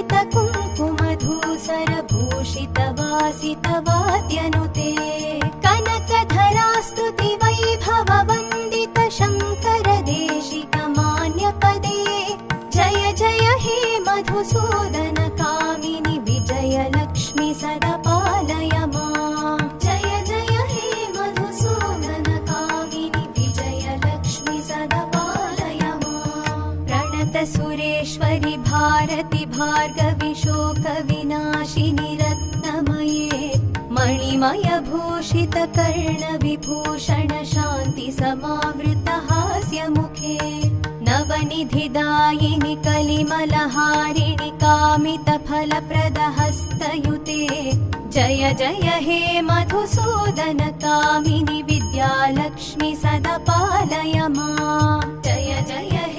कुङ्कुमधूसरभूषितवासितवाद्यनुते कनकधरास्तुति वैभववन्दित शङ्कर देशिकमान्यपदे जय जय हे मधुसूदन कामिनि विजयलक्ष्मि सदा पालय माम् जय जय हे मधुसूदन कामिनि विजयलक्ष्मि सदा पालय माम् प्रणत सुरेश्वरि भारति भार्गवि शोकविनाशिनि रत्नमये मणिमय भूषित कर्ण विभूषण शान्ति समावृत हास्यमुखे नवनिधिदायिनि कलिमलहारिणि कामित फलप्रद हस्तयुते जय जय हे मधुसूदन कामिनि विद्यालक्ष्मि सदा पालय माम् जय जय हे